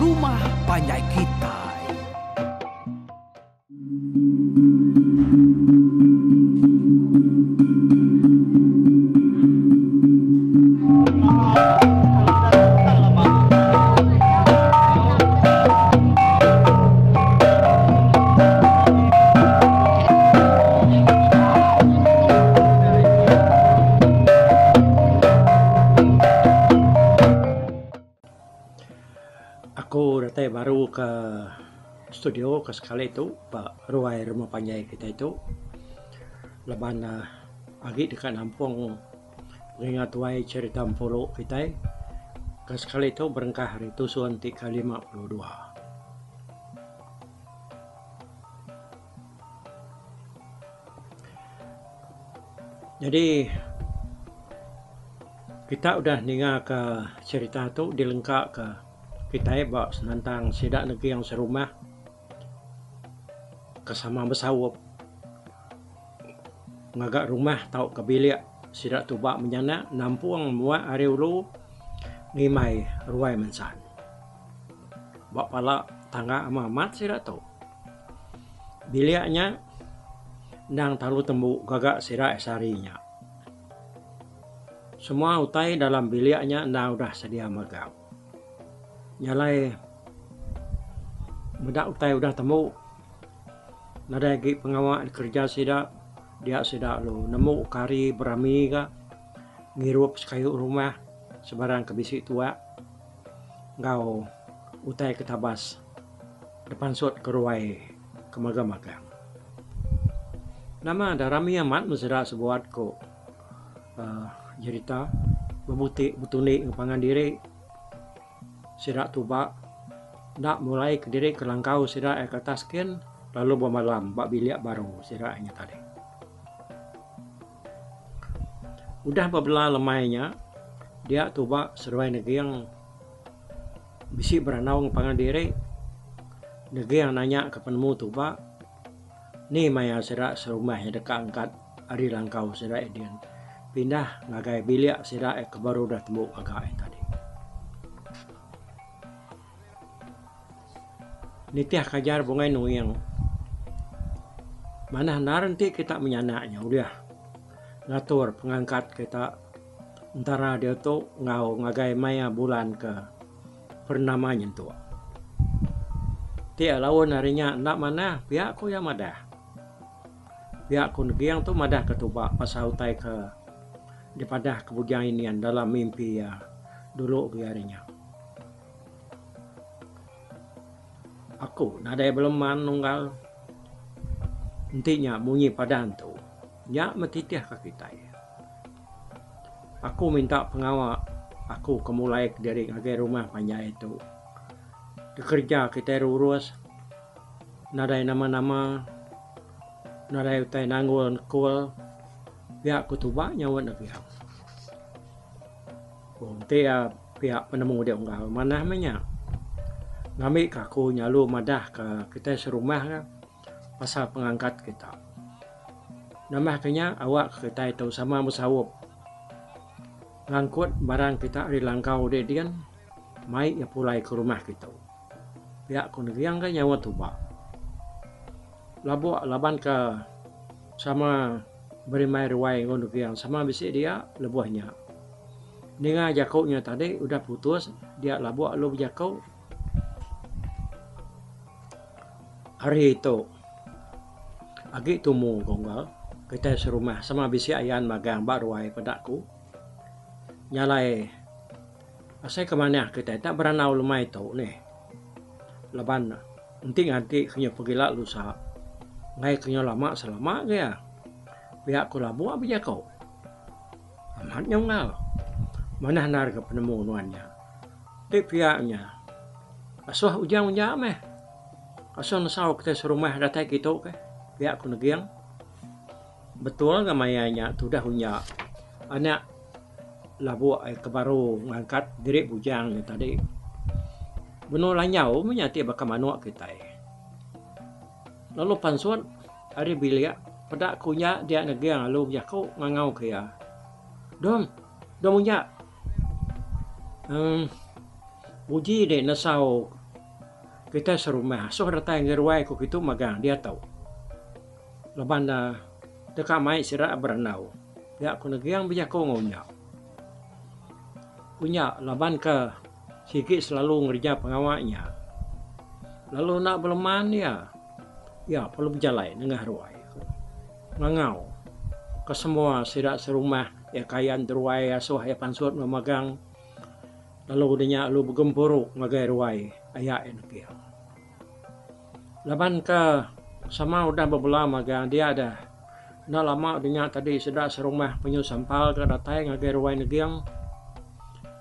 Rumah Panjai Kitai. Aku datang baru ke studio ke sekali itu Pak Ruai Rumah Panjai kita itu leban agi dekat Lampung mengingat tuai cerita Mpolo kita ke sekali itu berengkah hari tusuan ke-52. Jadi kita udah dengar ke cerita itu dilengkap ke kita bawa tentang sidak negeri yang serumah kesama bersawap ngagak rumah tau kebilik sidak tubak menyana nampuang muat hari ulu ngimai ruai mensan bak pala tangga amat sidak tu biliknya nang talu tembuk gagak sidak esarinya semua utai dalam biliknya nang udah sedia magang nyalai bedak utai udah temu nada lagi pengawal kerja sidak dia sidak lo nemu kari berami ka ngirup kayu rumah sebarang kebisi tua ngau utai ketabas depan sut keruai kemaga-magang nama ada rami amat mesra sebuat ko cerita bebutik butuni pangan diri sidak tubak nak mulai ke diri ke langkau sidak ke taskin lalu bermalam bak bilik baru sidaknya tadi udah berbela lemainya dia tubak seruai negeri yang bisi beranau pangan diri negeri yang nanya ke penemu tubak ni maya sidak serumahnya dekat angkat hari langkau sidak edian pindah ngagai bilik sidak ke baru dah tembuk agak tadi nitiah kajar bungai nuyang mana nanti kita menyanaknya udah ngatur pengangkat kita antara dia tu ngau ngagai maya bulan ke pernamanya tu dia lawan harinya nak mana pihak ku yang madah pihak ku negiang tu madah ketubak pasal utai ke daripada kebudian inian dalam mimpi ya dulu harinya aku nada belum manunggal intinya bunyi padan tu nyak metitiah ke kita aku minta pengawal aku kemulai dari agai rumah panjai itu dikerja kita urus nada nama-nama nada utai nanggul kul pihak kutubak nyawa negeri pihak penemu dia unggal mana namanya ngambil kaku nyalu madah ke kita serumah kan pasal pengangkat kita nama kenya awak kita itu sama musawab ngangkut barang kita di langkau dedian mai ya pulai ke rumah kita pihak kundiang kan nyawa tubak labu laban ke sama beri mai ruai kundiang sama bisi dia lebuhnya dengan jakaunya tadi udah putus dia labu lu jakau hari itu agi tumu gonggal kita serumah sama bisi ayan magang baru ai padaku nyalai asai kemana kita tak beranau lemai tu nih leban nanti kenya pergi lah lusa ngai kenya lama selama dia pihak ku labu apa ya kau amat nyongal mana nar ke penemu nuannya ti pihaknya asuh ujang-ujang meh asal nasau kita serumah datai gitu ke pihak ku negiang betul nggak mayanya tu dah punya anak labu ke baru ngangkat diri bujang tadi benar lanyau menyati bakal manuak kita lalu pansuan hari bilik pada kunya dia negiang lalu ya kau ngangau kaya dom punya uji deh nasau kita serumah. So datang ngeruai ko gitu magang dia tahu. Laban na dekat mai sira berenau. Ya aku negiang bija ko ngunya. Punya laban ke sikit selalu ngerja pengawaknya. Lalu nak beleman ya perlu berjalan dengan ruai. Ngangau ke semua sira serumah ya kayan ruai asuh ya pansut memagang. Lalu dia lu bergempuruk ngagai ruai ayak enak. Laban ke sama udah bebelah magang dia ada. Nak lama dia tadi sedak serumah penyu sampal ke datai ngagai ruai negiang.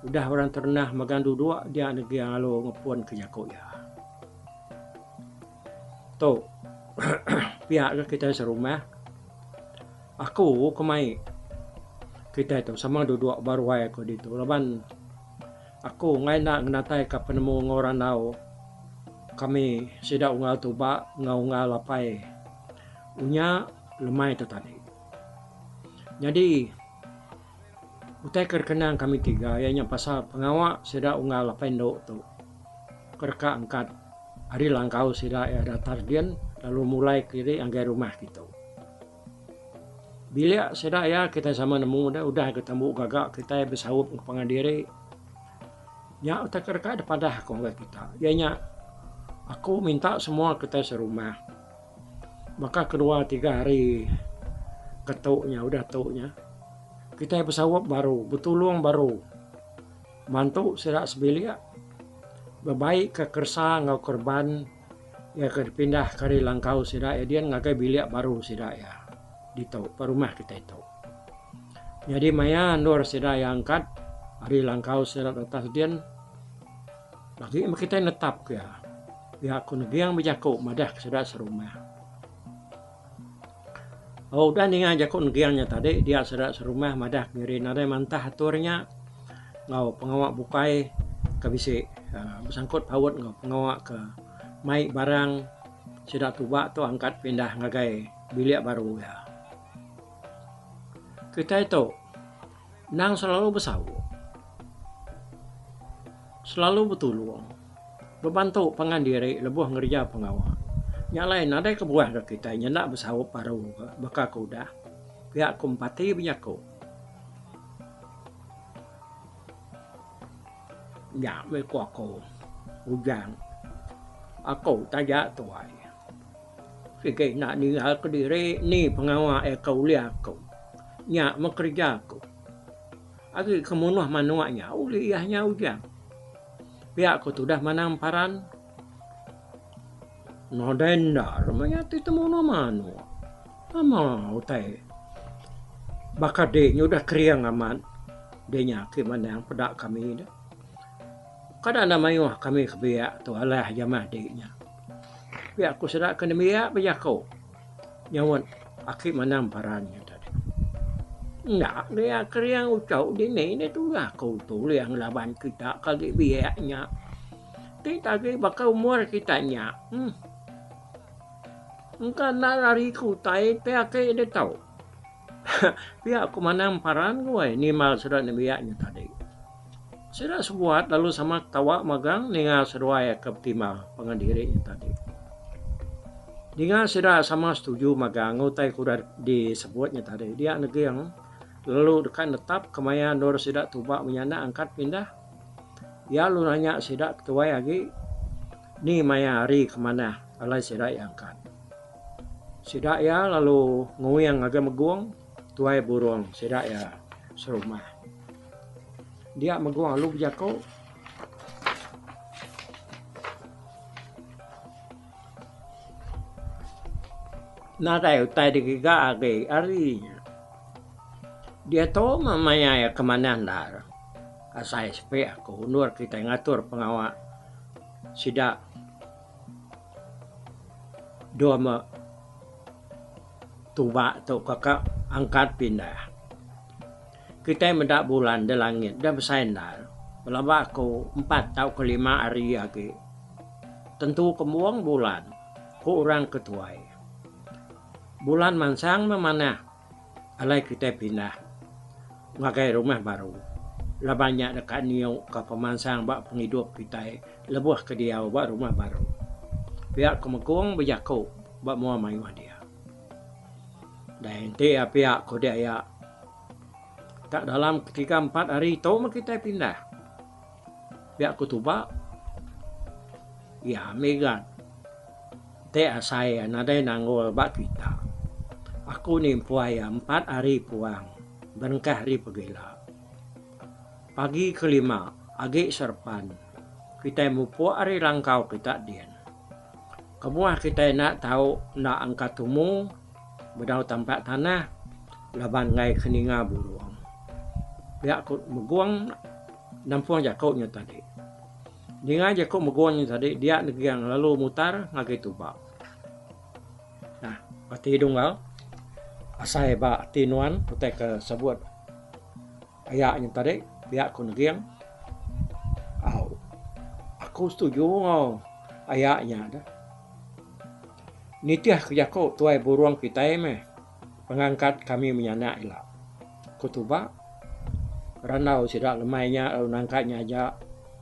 Udah orang ternah magang duduk dia negiang lalu ngepuan ke jako ya. Tu pihak kita serumah. Aku kemai kita itu sama duduk baru wae aku di tu. Laban aku ngai nak ngenatai ke penemu ngoran nau. Kami sidak ungal tuba ngau-ngal lapai. Unya lemai tu tadi. Jadi utai kerkenang kami tiga ianya pasal pengawak sidak ungal lapai ndok tu. Kerka angkat hari langkau sidak ya datar dian lalu mulai kiri anggai rumah kita. Bila sidak ya kita sama nemu udah ketemu gagak kita bersawup ke pengandiri. Ya utai kerka daripada aku anggai kita. Ianya aku minta semua kita serumah. Maka kedua 3 hari ketuknya udah tuknya. Kita bersawap baru, betulung baru. Mantu sidak sebilia. Bebaik ke kersa ngau korban ya ke pindah kari langkau sidak ya dia ngagai bilik baru sidak ya. Di tau perumah kita itu. Jadi maya nur sidak yang angkat hari langkau sidak atas dia. Lagi kita netap ya. Ya aku negiang berjaku madah sidak serumah. Oh udah ningan jaku negiangnya tadi dia sidak serumah madah ngiri nade mantah aturnya ngau pengawak bukai ke bisi bersangkut paut ngau pengawak ke mai barang sidak tuba tu angkat pindah ngagai bilik baru ya. Kita itu nang selalu bersawu. Selalu betulung. Berbantu pengandiri lebuh ngerja pengawak. Yang lain ada kebuah ke kita nyendak bersawu paru baka kuda. Pihak kumpati binyaku. Ya meku aku hujan. Aku tajak tuai. Sikit nak ninggal ke diri ni pengawak kau lihat aku. Nya mekerja aku. Agi kemunuh manuaknya uliyahnya hujan. Pihak aku tu dah manang paran. No denda rumahnya tu temunuh manu. Ama utai. Bakar deknya udah kriang aman. Deknya ke mana yang pedak kami dah. Kadang ada mayuh kami ke biak tu alah jamah deknya. Biak aku sedak kena biak berjaku. Nyawan akib manang parannya tadi. Nggak, dia kriang ucau di ni tu lah kau tu yang laban kita kali biaknya. Kita ke bakal umur kitanya. Engkau nak lari kutai, pihak dia tahu. Pihak aku manang paran gue, ni mal sudah biaknya tadi. Sudah sebuat lalu sama tawa magang dengan seruai ke timal pengandirinya tadi. Dengan sudah sama setuju magang, ngutai kuda disebutnya tadi. Dia negeri yang lalu dekat netap kemayan dor sidak tubak menyanda angkat pindah. Ya lu nanya sidak tuai lagi. Ni maya hari kemana alai sidak yang angkat. Sidak ya lalu nguyang agak meguang. Tuai burung sidak ya serumah. Dia meguang lalu berjaku. Nadai utai digiga agi arinya. Dia tahu mamanya ya kemana ndar. Asai sepe aku nur kita ngatur pengawak. Sidak. Dua tuba tu kakak angkat pindah. Kita mendak bulan di langit dah bersandar. Melaba aku 4 atau 5 hari lagi. Tentu kemuang bulan. Ku orang ketuai. Bulan mansang memana. Alai kita pindah. Ngagai rumah baru. Lah banyak dekat niu ke pemansang bak penghidup kita. Lebuh ke dia buat rumah baru. pihak kemegong berjaku buat mua mayu dia. Dan nanti pihak kode ya tak dalam ketika 4 hari itu kita pindah. Pihak kutubak ya megan. Te saya nadai nanggol bak kita. Aku ni puaya 4 hari puang. Berengkah hari pegila. Pagi kelima, agi serpan. Kita mupu hari langkau kita dian. Kemuah kita nak tahu nak angkat tumu. Bedau tampak tanah. Laban ngai keninga buruang. Pihak ku meguang. Nampuang jakutnya tadi. Dengan jakut meguangnya tadi. Dia negiang lalu mutar ngagi tubak. Nah, pati hidung asai ba tinuan putai ke sebut ayaknya tadi pihak ku negiang aku setuju ayaknya dah nitiah kerjaku tuai buruang kita pengangkat kami menyanak ilah kutuba ranau sidak lemainya nangkatnya aja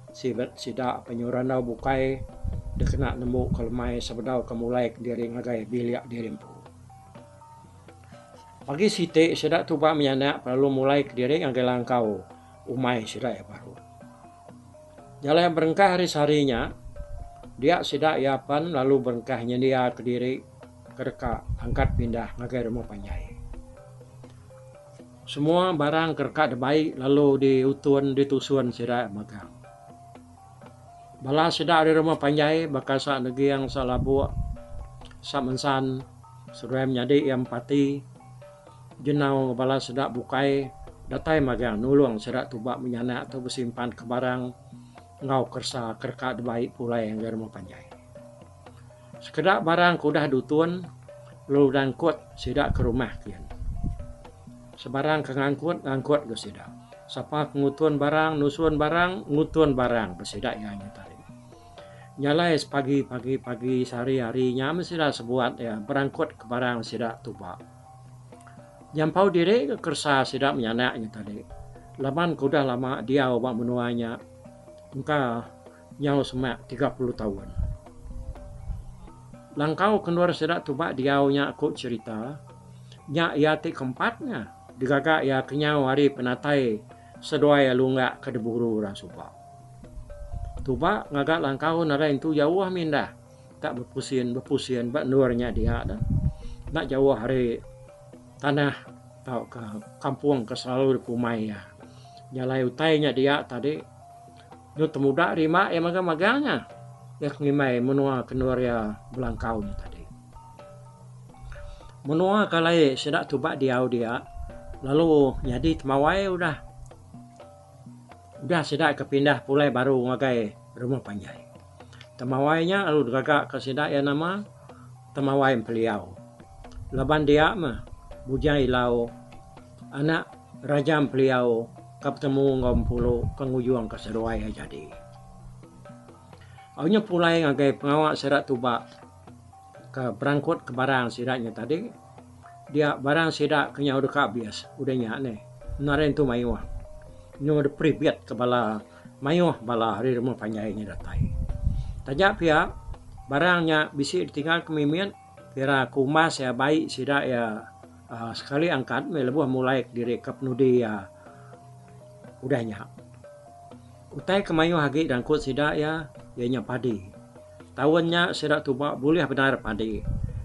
sidak penyuranau bukai dia kena nemu kelemai sebedau kemulai diri ngagai biliak dirimpu. Pagi siti sidak tuba menyanak perlu mulai ke diri ngagai langkau umai sidak ya baru. Jalan yang berengkah hari-harinya dia sidak yapan lalu berengkahnya dia ke diri kerka angkat pindah ngagai rumah panjai. Semua barang kerka baik lalu ditusuan sidak magang. Bala sidak di rumah panjai bakal sa negeri yang salabu sa mensan sudah menjadi yang pati jenau bala sedak bukai datai magang nulung sedak tubak menyanak atau bersimpan ke barang ngau kersa kerka baik pula yang di rumah panjai. Sekedak barang kudah dutun lalu dangkut sedak ke rumah kian. Sebarang kengangkut ngangkut ke sedak. Sapa ngutun barang nusun barang ngutun barang bersedak yang tadi. Nyalai pagi sehari-harinya mesti dah sebuat ya berangkut ke barang sedak tubak. Jampau diri ke kersa sidak menyanaknya tadi. Laman kudah lama dia obak menuanya. Engkau nyau semak 30 tahun. Langkau keluar sidak tubak diaunya aku cerita. Nyak ia ti keempatnya. Digagak ya kenyau hari penatai. Sedua ya lunggak ke deburu orang subak. Tubak ngagak langkau narain tu jauh mindah. Tak berpusing bak nurnya dia dah. Nak jauh hari tanah tau ke kampung ke selalu di Pumai ya. Nyalai utainya dia tadi. Itu temuda rima ya magang-magangnya. Ya ngimai menua kenur ya belangkau tadi. Menua kalai sedak tubak dia. Lalu jadi temawai udah sedak kepindah pulai baru ngagai rumah panjai. Temawainya lalu gagak ke sedak ya nama temawai peliau. Laban dia mah bujai lau anak rajam peliau kaptemu ngompulu kengujung ke seruai jadi. Awnya pulai ngagai pengawak serat tubak ke berangkut ke barang sidaknya tadi. Dia barang sidak kenyau dekat bias udahnya nih. Naren tu mayuah. Nyo de pribiat ke bala mayuah bala hari rumah panjainya datai. Tajak pihak barangnya bisi ditinggal kemimian kira kumas ya baik sidak ya sekali angkat melebuh mulai direkap nudi ya udahnya. Utai kemayu hagi dan kut sidak ya ianya padi. Tawannya sidak tubak boleh benar padi.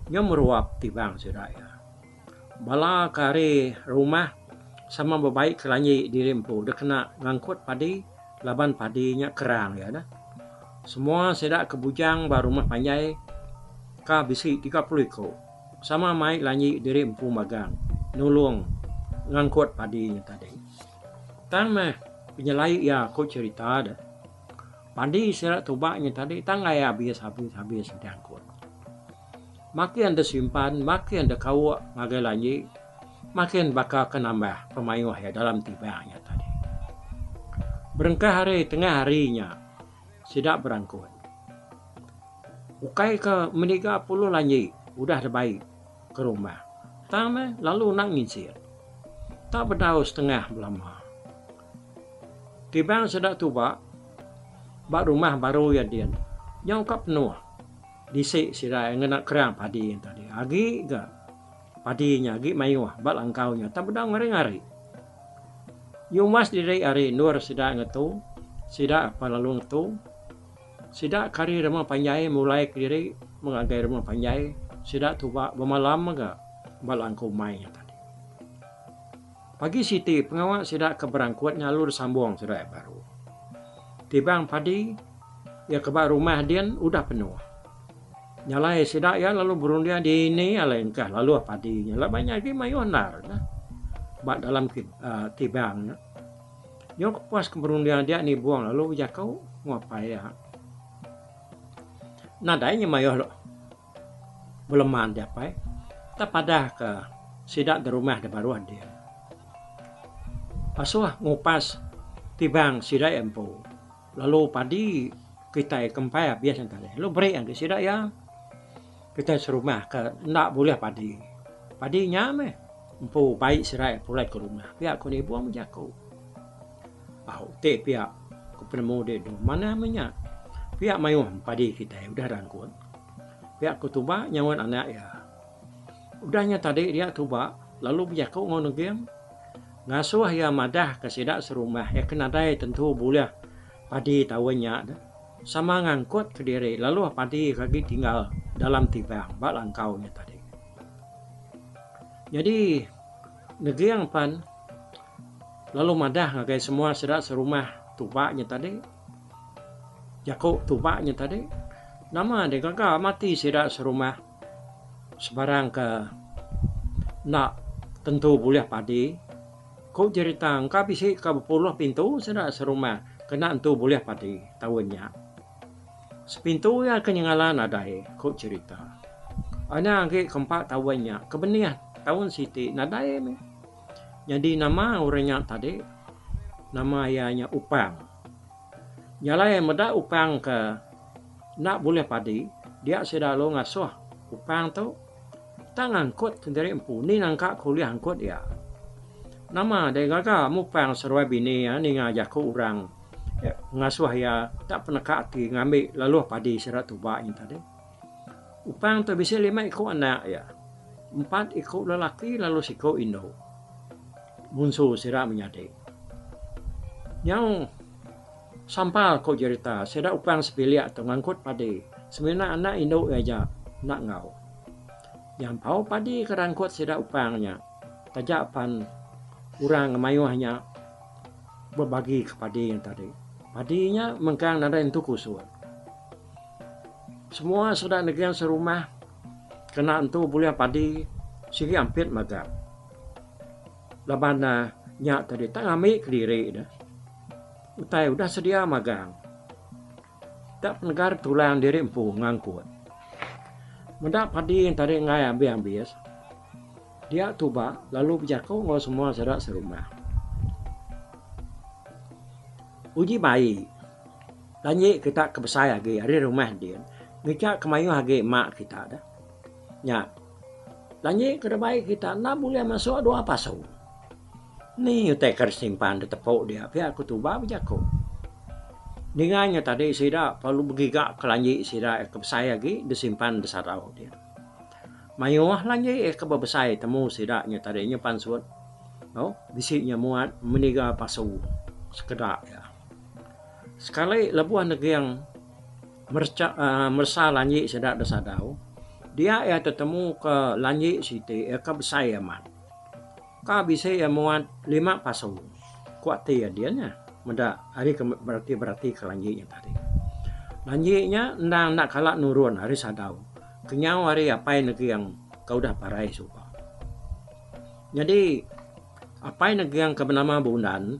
Nya meruap tibang sidak ya. Bala kari rumah sama berbaik kelanyi dirimpu. Dia kena ngangkut padi, laban padinya kerang ya dah. Semua sidak kebujang baru rumah panjai ka bisi 30 ko. Sama mai lanyi dirimpu magang. Nulung ngangkut padinya tadi. Tang mah penyelai ya aku cerita dah. Padi sidak tubaknya tadi tang ya habis diangkut. Makin anda simpan, makin anda kau ngagai lanyi, makin bakal kenambah pemayuh ya dalam tibanya tadi. Berengkah hari tengah harinya, sidak berangkut. Ukai ke meniga puluh lanyi, udah baik ke rumah. Tame lalu nangisir. Tak berdau setengah belama. Tibang sedak tubak, bak rumah baru ya dia, nyangkap penuh. disik sira ngena kerang padi yang tadi. Agi ga padinya agi mayuah bal angkaunya tak bedang ngari-ngari. Yumas diri ari nur sida ngetu, sida apa lalu ngetu, sida kari rumah panjai mulai kiri mengagai rumah panjai, sida tuba bemalam ga bal angkau mai tadi. Pagi siti pengawak sida keberangkuat nyalur sambung sida baru. Tibang padi ya kebak rumah dian udah penuh. Nyalai sida ya lalu burung dia di ini alengkah lalu padinya lah banyak lagi mayunar nah. Bak dalam tibang. Yo pas keberung dia ni buang lalu jakau ngapai ya. Nadanya mayuh beleman dia pai. Tak padah ke sidak di rumah di baruan dia. Pasuah ngupas tibang sidak empu. Lalu padi kita kempai biasa tadi. Lalu beri yang sidak ya. Kita serumah ke ndak boleh padi. Padinya meh. Empu baik sidak pulai ke rumah. Pihak ko ni buang menjakau. Te pihak ko penemu dia do. Mana namanya? Pihak mayuh padi kita udah rangkut. Pihak ko tuba nyawan anak ya. Udahnya tadi dia tuba lalu berjakau ngono game. Ngasuh ya madah ke sidak serumah ya kena dai tentu boleh padi tawannya sama ngangkut ke diri lalu padi kaki tinggal dalam tibang bak langkaunya tadi. Jadi negeri yang pan lalu madah ngagai semua sidak serumah tubaknya tadi. Jakau tubaknya tadi. Nama dia kakak mati sidak serumah sebarang ke nak tentu boleh padi. Kau cerita engkau bisa ke 10 pintu sidak serumah kena tentu boleh padi tahunnya. Sepintu ya kenyangalan ada kau cerita. Ana ke keempat tahunnya kebenih tahun siti nadai me. Jadi nama orangnya tadi nama ianya upang. Nyalai meda upang ke nak boleh padi dia sudah lo ngasuh upang tu tak ngangkut sendiri empu ni nangkak kuliah angkut ya. Nama dia gagal mupang serwa bini ya ni ngajak ke orang ya, ngasuh ya tak pernah kaki ngambil lalu padi serat tubak ini tadi. Upang tu bisa 5 ekor anak ya. 4 ekor lelaki lalu sikau Indo. Munsu serat menyadik. Yang sampal kau cerita serat upang sepiliak tu ngangkut padi. Sebenarnya anak Indo aja nak ngau. Yang pau padi kerangkut serat upangnya. Tajak pan orang mayuhnya berbagi kepada yang tadi. Padinya mengkang nada itu kusut. Semua sudah negeri serumah kena itu boleh padi sigi ampit magap. Labana nyak tadi tak ambil ke diri dah. Utai udah sedia magang. Tak penegar tulang diri empu ngangkut. Mendak padi yang tadi ngai ambil. Dia tuba lalu berjakau ngau semua serak serumah. Uji bayi. Lanjut kita ke besar lagi hari rumah dia. Ngecak kemayu lagi mak kita dah. Ya. Lanjut ke bayi kita nak boleh masuk 2 pasau. Ni utai simpan di tepuk dia. Pihak aku tuba berjakau. Dengannya tadi sida perlu bergigak ke lanjut sida ke besar lagi disimpan di sarau dia. Mayuah lanjut ke besar temu sidaknya tadinya pansut. Oh, bisiknya muat meniga pasau sekedar ya. Sekali lebuah negeri yang mersa lanjut sidak desadau. Dia ya ketemu ke lanjut siti ke besar aman. Ka bisa ya muat 5 pasau. Kuat ya dianya. Menda hari berarti ke lanjutnya tadi. Lanjutnya nak kalak nurun hari sadau. Kenyau hari apa negeri yang kau dah parai suka. Jadi apa negeri yang kebenama bundan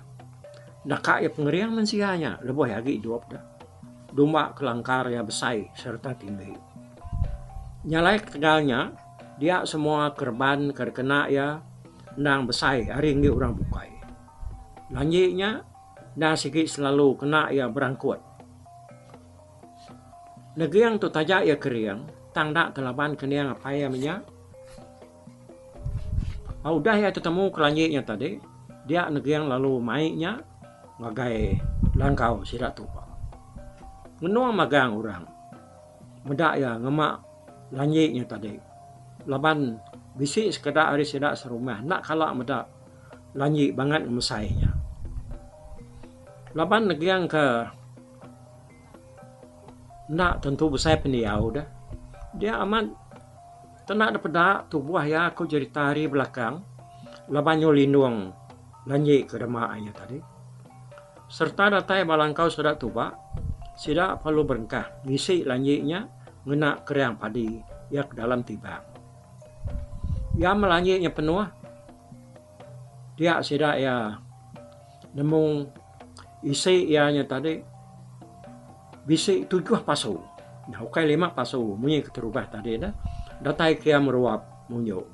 nak ya pengeriang mensianya lebih lagi hidup dah. Domba kelangkar ya besai serta tinggi. Nyalai tegalnya dia semua kerban kena ya nang besai hari ini orang bukai. Lanjutnya dah sikit selalu kena ya berangkut. Negeri yang tu tajak ya keriang. Tangdak telaban kena apa ya minyak. Udah ya ketemu kelanjutnya tadi. Dia negeri yang lalu mainnya ngagai langkau sirat tupa. Menua magang orang. Medak ya ngemak lanyiknya tadi. Laban bisi sekedar hari sidak serumah. Nak kalak medak lanyik banget mesainya. Laban negiang ke nak tentu besar pendiau dah. Dia amat tenak daripada tubuh ya aku jadi tari belakang. Laban nyo lindung lanyik ke demaannya tadi. Serta datai balangkau sudah tuba. Sidak perlu berengkah. Bisi lanyiknya ngena kereang padi ya ke dalam tibang. Ya melanyiknya penuh. Dia sidak ya nemu isi ianya tadi bisi 7 pasu. Nah, ukai 5 pasu munyi keterubah tadi dah. Datai kia meruap munyo.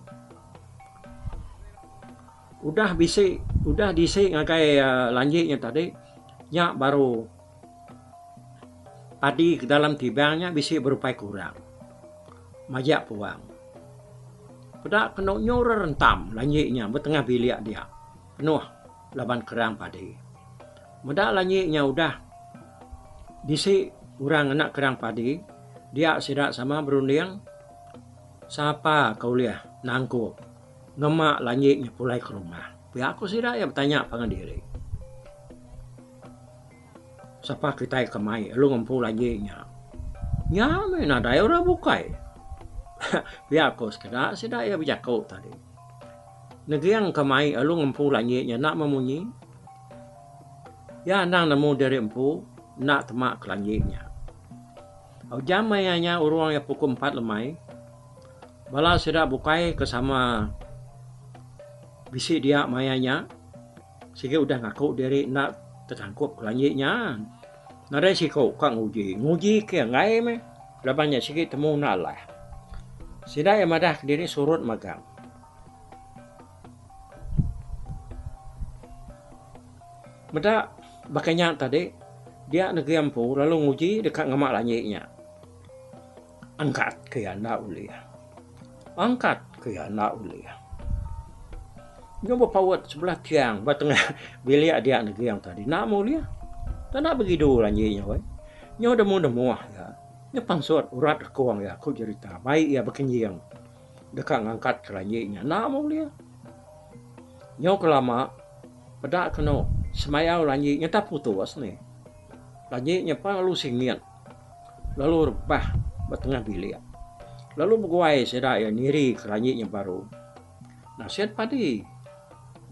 Udah disi ngakai lanjiknya tadi. Nyak baru padi ke dalam tibangnya bisi berupai kurang. Majak puang. Pedak kena nyura rentam lanjiknya bertengah bilik dia. Penuh laban kerang padi. Medak lanjiknya udah disi orang anak kerang padi. Dia sidak sama berunding. Siapa kau lihat nangku ngemak lanjiknya pulai ke rumah. Pihak aku sidak ya bertanya pangan diri. Siapa kita kemai, lu ngumpul lanjiknya. Ya, mana ada orang bukai. Pihak aku sekedar sidak ya berjakau tadi. Negeri yang kemai, lu ngumpul lanjiknya nak memunyi. Ya, nang nemu dari empu, nak temak ke lanjiknya. Jam mayanya urang yang pukul 4 lemai. Bala sidak bukai kesama bisi dia mayanya. Sehingga udah ngaku dari nak tertangkup lanjiknya. Nada siko kang nguji ke ngai me. Labannya sikit temu nalah. Sidak yang madah diri surut magang. Medak bakanya tadi dia negeri ampu lalu nguji dekat ngamak lanjiknya. Angkat ke anak ulia. Angkat ke anak ulia. Nyoba pawat sebelah tiang batengah bilik dia negeri yang tadi. Nak mulia. Tak nak begitu lanjiknya wei. Nyo demu ya. Nyo pangsut urat kuang ya aku cerita. Baik ya berkenjing. Dekat ngangkat ke lanjiknya. Nak mulia. Nyo kelama pedak kena semayau lanjiknya tak putus nih. Lanjiknya pa lalu singit. Lalu rebah batengah bilik. Lalu berguai sedak ya niri ke lanjiknya baru. Nasihat padi.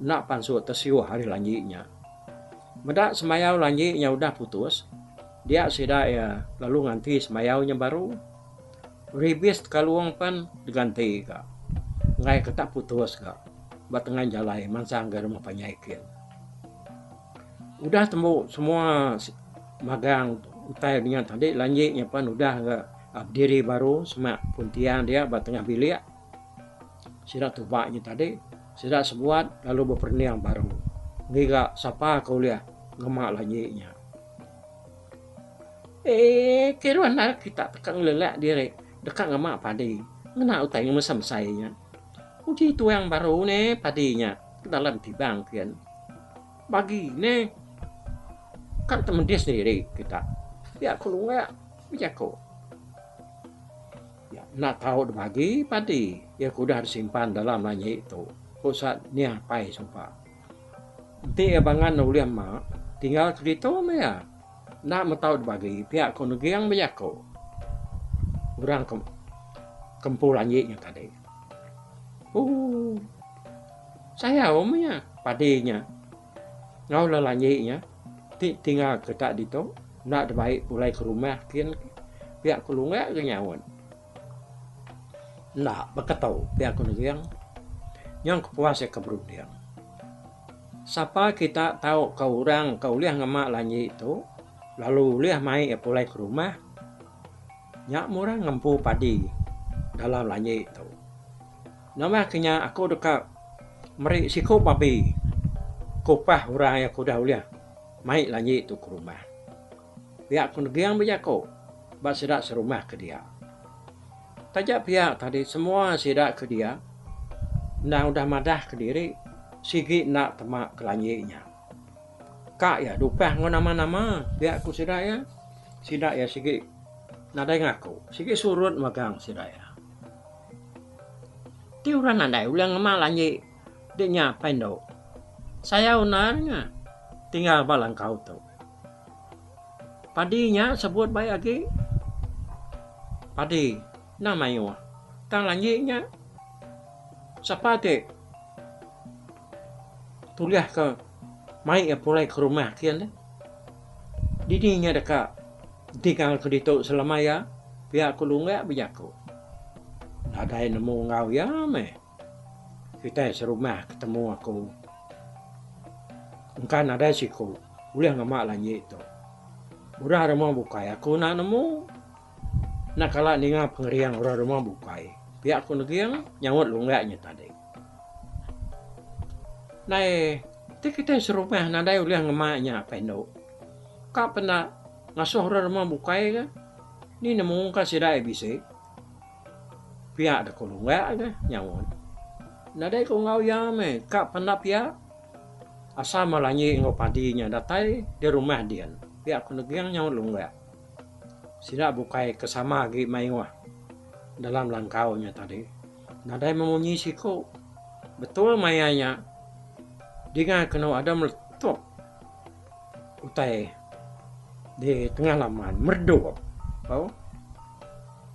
Nak pansut tersiuh hari lanjiknya. Medak semayau lanjiknya udah putus. Dia sedak ya lalu nganti semayaunya baru. Ribis kaluang pan diganti ka. Ngai ketak putus ka. Batengah jalai mansang ke rumah penyaikin. Udah temu semua magang utai dengan tadi lanjiknya pan udah ke abdiri baru semak puntian dia batengah bilik. Sidak tubaknya tadi. Sidak sebuat lalu berperniang baru. Ngiga siapa kau lihat ngemak lanjiknya. Keruan nak kita tekan lelak diri dekat ngemak padi. Ngena utai mesam sayanya. Uji itu yang baru nih padinya dalam tibang kian. Bagi nih kan temen dia sendiri kita. Ya aku nggak bijaku. Ya nak tahu bagi padi ya kuda harus simpan dalam lanjik itu. Pusat ni apa sumpah. Nanti abangan uliam mak tinggal cerita ya. Nak mentau bagi pihak konegi yang berjaku. Orang kempul lanjiknya tadi. Saya omnya padinya. Ngau lah lanjiknya. Tinggal ketak dito. Nak baik pulai ke rumah kian pihak kulunga ke nyawan. Nak berkatau pihak konegi yang kepuasnya keberundian. Siapa kita tahu kau orang kau lihat ngemak lanjik itu, lalu lihat mai pulai ke rumah, nyak murah ngempu padi dalam lanjik itu. Nama kenya aku dekat meri siko babi, kopah orang yang aku dah lihat mai lanjik itu ke rumah. Pihak kenegiang berjaku, bak sidak serumah ke dia. Tajak pihak tadi semua sidak ke dia. Nah udah madah ke diri, sigi nak temak ke lanjiknya. Kak ya dupah ngo nama-nama, biar aku sidak ya sigi nadai ngaku sige surut magang sidaya ti urang nadai ulang malanyi deknya pendo saya unarnya tinggal balang kau tu padinya sebut baik lagi padi namanya tang lanyinya sapate tuliah ke mai ya pulai ke rumah kian didinya dekat tinggal ke ditu selama ya pihak kulunga bijaku ada yang nemu ngau ya me kita serumah ketemu aku kan ada siku ulah ngamak lanyi itu udah rumah bukai aku nak nemu nak kalah ninga pengeriang udah rumah bukai pihak aku negiang nyawut lunggaknya tadi nai kita serumah nadai ulah ngamaknya pendo kak pernah ngasuh rumah bukai ke ni nemu ka sidai bisi pihak ada kulunga ke nyawon nadai ko ngau ya me kak pernah pihak asal malanyi ngau padinya datai di rumah dia pihak ku negiang nyawon lunga sida bukai kesama gi maiwa dalam langkaunya tadi nadai memunyi siku betul mayanya dengan kena ada meletup utai di tengah laman merdu bau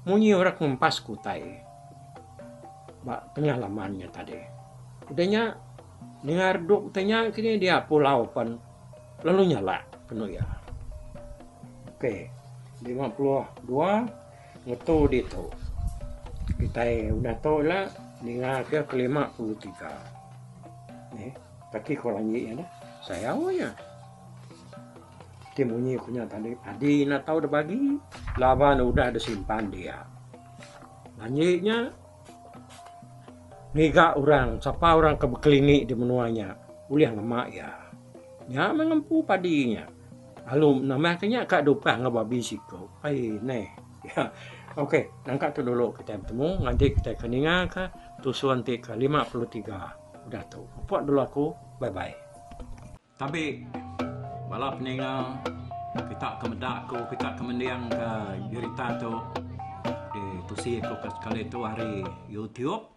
munyi orang mempas kutai bak tengah lamannya tadi udahnya dengar duk tanya kini dia pulau pan lalu nyala penuh ya oke 52 ngetu di tu kita udah tahu lah dengar ke 53 nih kaki kolanyi ya dah saya awalnya timunyi punya tadi padi nak tahu dah bagi laban udah ada simpan dia lanyinya niga orang siapa orang kebekelingi di menuanya uliah ngemak ya mengempu padinya lalu namanya kak dupa ngebabi siko ai neh ya oke nangka tu dulu kita bertemu nanti kita keninga ke tusuan ke 53 udah tuh buat dulu aku bye bye tapi balap ninga kita kemedak ko kita kemendiang ke cerita tu di tusi ko kali itu hari YouTube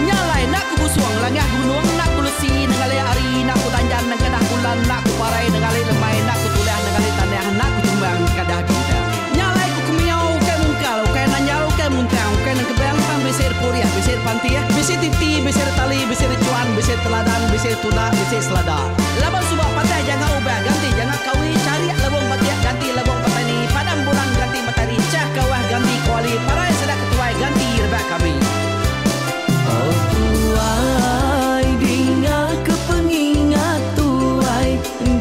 Nyalai nak ku busuang langah gunung nak ku lesi nengalai ari nak ku tanjan nang kadah bulan nak ku parai nengalai lemai nak ku tuliah nengalai tanah nak ku tumbang kadah kita nyalai ku kumiau ke mungkal ke nanjau ke muntang ke nang kebang pang besir puriah besir pantia besir titi besir tali besir cuan besir teladan besir tuna besir selada laban subah patah jangan ubah ganti jangan kawi cari labong patiak ganti labong petani padam bulan ganti matahari cah kawah ganti kuali parai sedak ketuai ganti rebak kami oh tuai dinga kepengingat tuai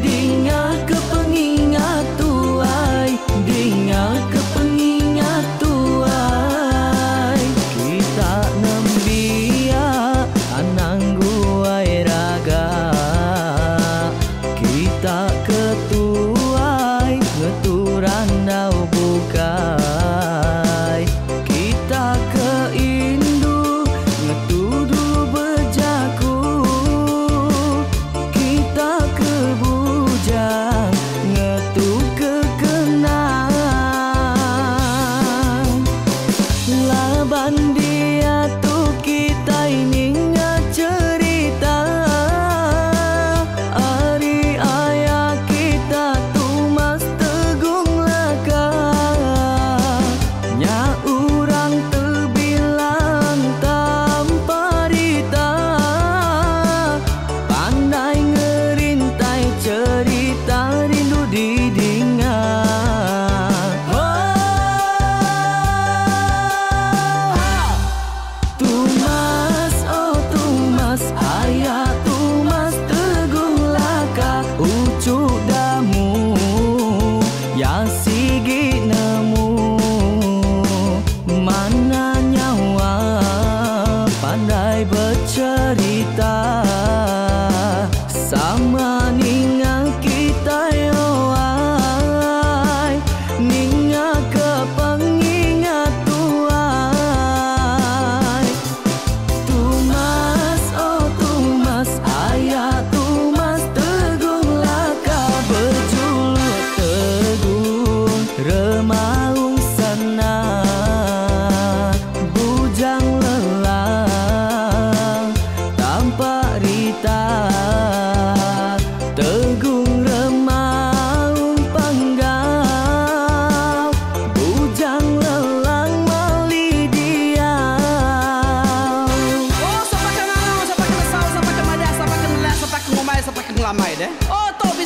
dinga kepengingat tuai dinga kepengingat tuai kita nembia anang guai raga kita ketuai ngeturan nau bukai kita ke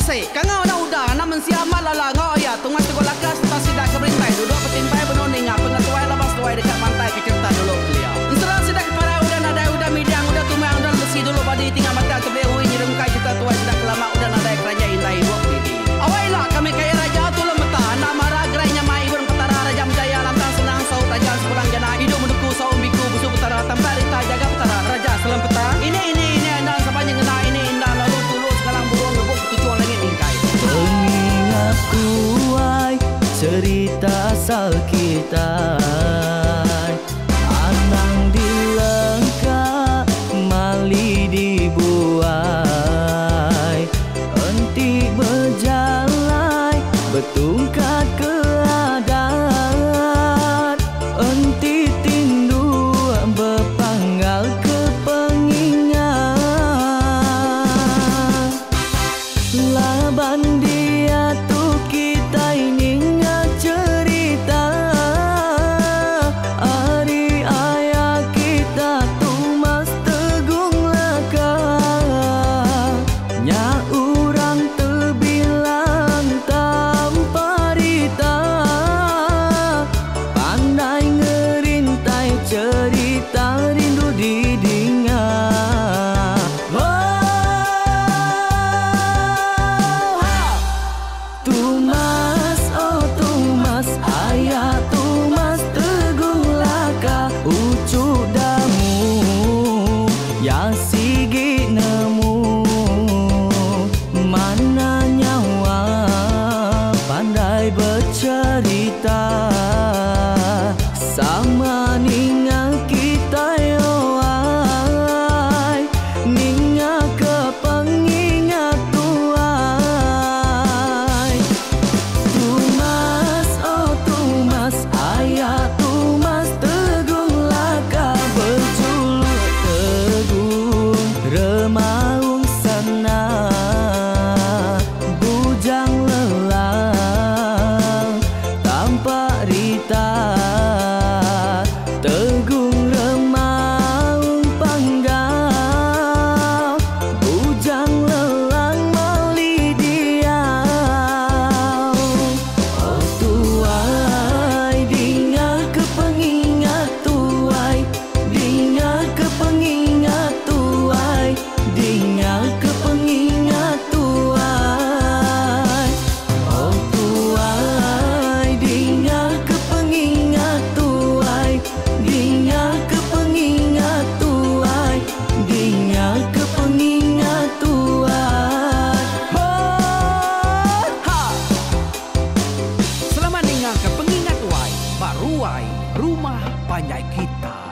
se kangau na uda na mensiamal lala ngau ya tungas tu lakas tas sidak keberintai duduk petintai benoning pengatuai labas tuai dekat pantai ke cerita dulu beliau serang sidak para udah nada udah midang udah tumang udah besi dulu badi tinggal mata kebehui nyerengkai cerita tuai sidak lama udah nada kerja indai buat ini awailah kami kaya raja tu lemeta nak marah gerainya mai berpetara raja menjaya lantang senang saut raja sepulang jana hidup menduku saum biku busuk petara tambah rita jaga petara raja selam peta ini anda sepanjang kena ini indah lalu tulus sekarang burung ngebuk tujuan langit ingkai Pengingat tuai cerita asal kita Anang dilengkap mali dibuai Enti berjalan bertungkat ke adat Enti tindu berpanggal ke pengingat Laban dia tu kita ini cerita Hari ayah kita tu mas tegung laka Nya urang terbilang tanpa rita Pandai ngerintai cerita rindu didingat Tumas, oh Tumas, ayah Tumas tegung laka Ucuk damu, ya sigi nemu Mana nyawa pandai bercerita Sama ninga kita yoai Ninga ke pengingat tuai Tumas, oh Tumas, ayah Tumas tegung laka Berjuluk tegung remaung sana Bujang lelang tanpa rita Tegung remaung panggal Bujang lelang mali diau Oh tuai dinga ke pengingat tuai Dinga ke pengingat tuai Dinga ke pengingat tuai Oh tuai dinga ke pengingat tuai Dinga ke pengingat tuai Dinga ke pengingat tuai ha selamat dengar ke pengingat tuai baruai rumah panjai kita